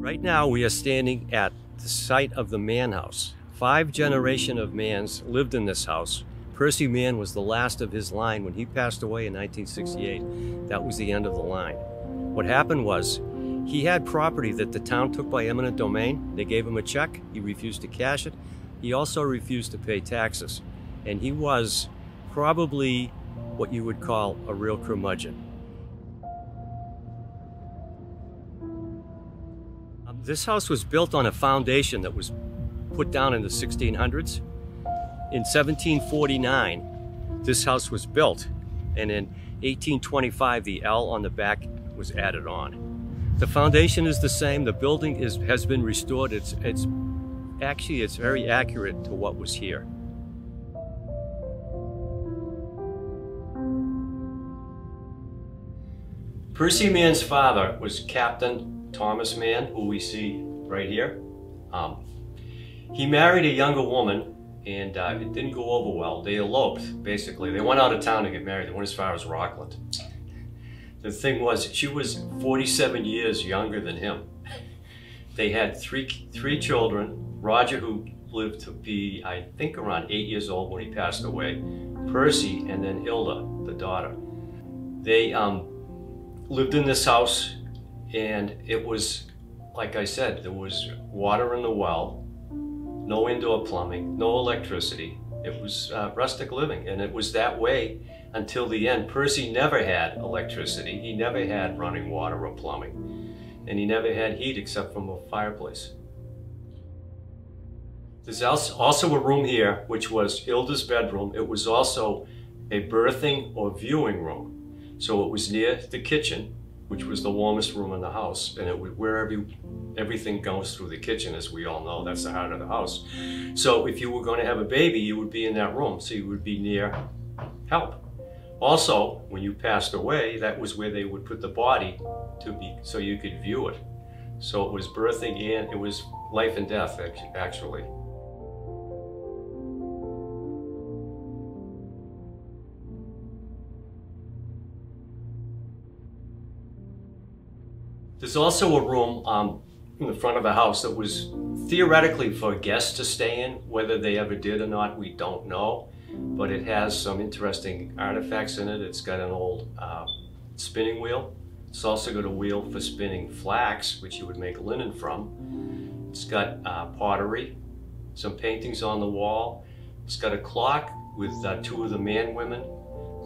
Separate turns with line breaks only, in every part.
Right now we are standing at the site of the Mann House. 5 generations of Manns lived in this house. Percy Mann was the last of his line. When he passed away in 1968, that was the end of the line. What happened was, he had property that the town took by eminent domain. They gave him a check. He refused to cash it. He also refused to pay taxes. And he was probably what you would call a real curmudgeon. This house was built on a foundation that was put down in the 1600s. In 1749, this house was built, and in 1825, the L on the back was added on. The foundation is the same. The building has been restored. It's very accurate to what was here. Percy Mann's father was Captain Thomas Mann, who we see right here. He married a younger woman, and it didn't go over well. They eloped, basically. They went out of town to get married. They went as far as Rockland. The thing was, she was 47 years younger than him. They had three children. Roger, who lived to be, I think, around 8 years old when he passed away. Percy, and then Hilda, the daughter. They lived in this house, and it was, like I said, there was water in the well, no indoor plumbing, no electricity. It was rustic living, and it was that way until the end. Percy never had electricity. He never had running water or plumbing, and he never had heat except from a fireplace. There's also a room here, which was Hilda's bedroom. It was also a birthing or viewing room. So it was near the kitchen, which was the warmest room in the house, and it was where everything goes through the kitchen, as we all know. That's the heart of the house. So if you were going to have a baby, you would be in that room, so you would be near help. Also, when you passed away, that was where they would put the body so you could view it. So it was birthing and it was life and death, actually. There's also a room in the front of the house that was theoretically for guests to stay in. Whether they ever did or not, we don't know. But it has some interesting artifacts in it. It's got an old spinning wheel. It's also got a wheel for spinning flax, which you would make linen from. It's got pottery, some paintings on the wall. It's got a clock with 2 of the Mann women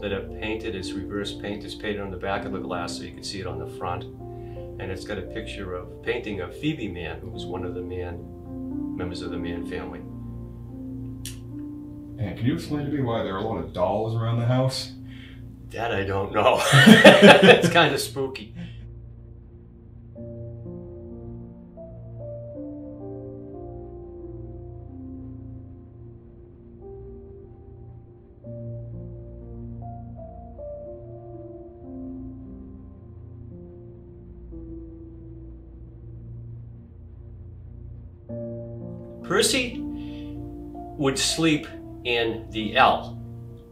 that are painted. It's reverse paint. It's painted on the back of the glass so you can see it on the front. And it's got a painting of Phoebe Mann, who was one of the members of the Mann family.
And can you explain to me why there are a lot of dolls around the house?
That I don't know. It's kind of spooky. Percy would sleep in the L,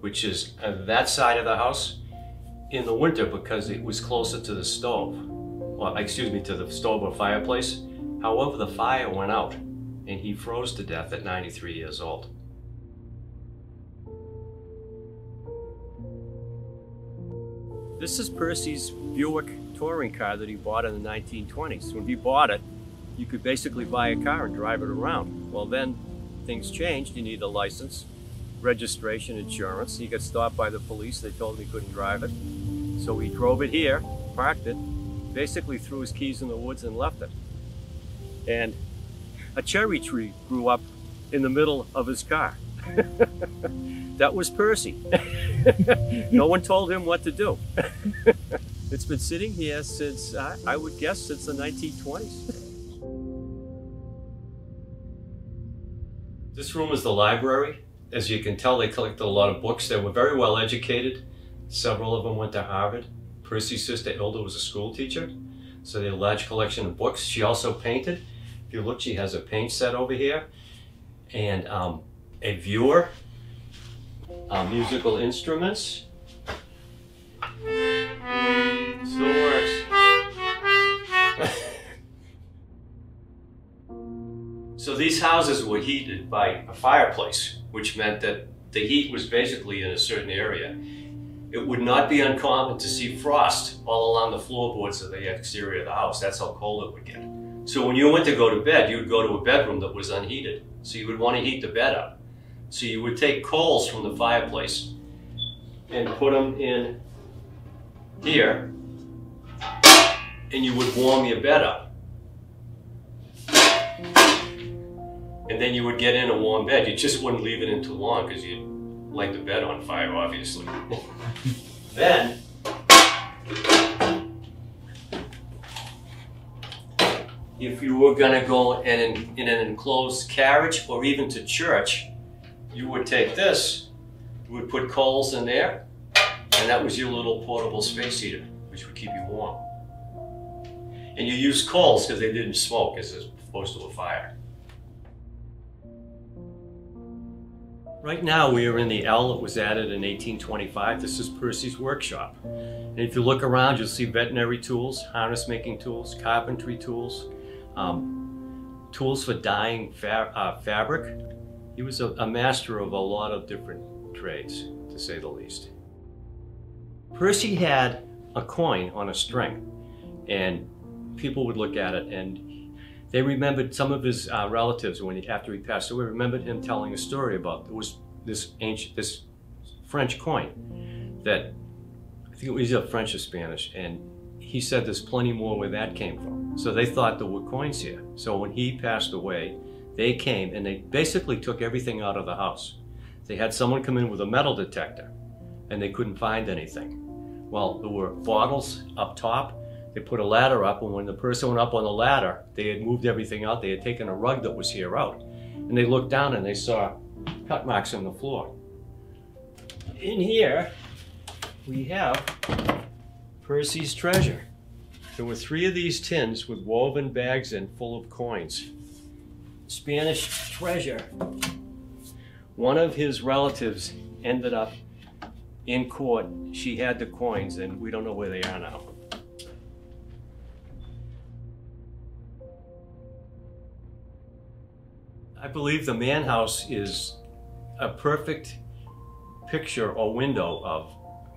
which is that side of the house, in the winter because it was closer to the stove. Well, excuse me, to the stove or fireplace. However, the fire went out and he froze to death at 93 years old. This is Percy's Buick touring car that he bought in the 1920s. When he bought it, you could basically buy a car and drive it around. Well, then things changed. You need a license, registration, insurance. He got stopped by the police. They told him he couldn't drive it. So he drove it here, parked it, basically threw his keys in the woods and left it. And a cherry tree grew up in the middle of his car. That was Percy. No one told him what to do. It's been sitting here since, I would guess, since the 1920s. This room is the library. As you can tell, they collected a lot of books. They were very well educated. Several of them went to Harvard. Percy's sister Hilda was a school teacher, so they had a large collection of books. She also painted. If you look, she has a paint set over here, and a viewer, musical instruments. Still works. these houses were heated by a fireplace, which meant that the heat was basically in a certain area. It would not be uncommon to see frost all along the floorboards of the exterior of the house. That's how cold it would get. So when you went to go to bed, you would go to a bedroom that was unheated. So you would want to heat the bed up. So you would take coals from the fireplace and put them in here, and you would warm your bed up. And then you would get in a warm bed. You just wouldn't leave it in too long because you'd light the bed on fire, obviously. Then, if you were going to go in an enclosed carriage or even to church, you would take this, you would put coals in there, and that was your little portable space heater, which would keep you warm. And you used coals because they didn't smoke as opposed to a fire. Right now we are in the L that was added in 1825. This is Percy's workshop. And if you look around, you'll see veterinary tools, harness making tools, carpentry tools, tools for dyeing fabric. He was a master of a lot of different trades, to say the least. Percy had a coin on a string, and people would look at it, and they remembered some of his relatives after he passed away, remembered him telling a story about this French coin that, I think it was either French or Spanish, and he said there's plenty more where that came from. So they thought there were coins here. So when he passed away, they came and they basically took everything out of the house. They had someone come in with a metal detector and they couldn't find anything. Well, there were bottles up top. They put a ladder up, and when the person went up on the ladder, they had moved everything out. They had taken a rug that was here out. And they looked down and they saw cut marks on the floor. In here, we have Percy's treasure. There were 3 of these tins with woven bags in full of coins. Spanish treasure. One of his relatives ended up in court. She had the coins, and we don't know where they are now. I believe the Mann House is a perfect picture or window of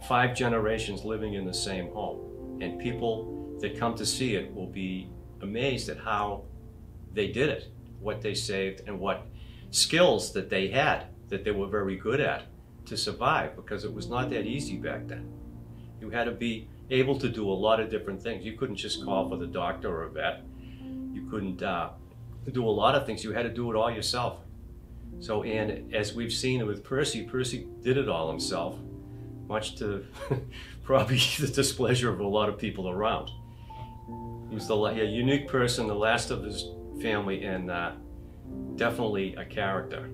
5 generations living in the same home. And people that come to see it will be amazed at how they did it, what they saved, and what skills that they had, that they were very good at to survive, because it was not that easy back then. You had to be able to do a lot of different things. You couldn't just call for the doctor or a vet. You couldn't do a lot of things. You had to do it all yourself. So, and as we've seen with Percy, Percy did it all himself, much to probably the displeasure of a lot of people around. He was a unique person, the last of his family, and definitely a character.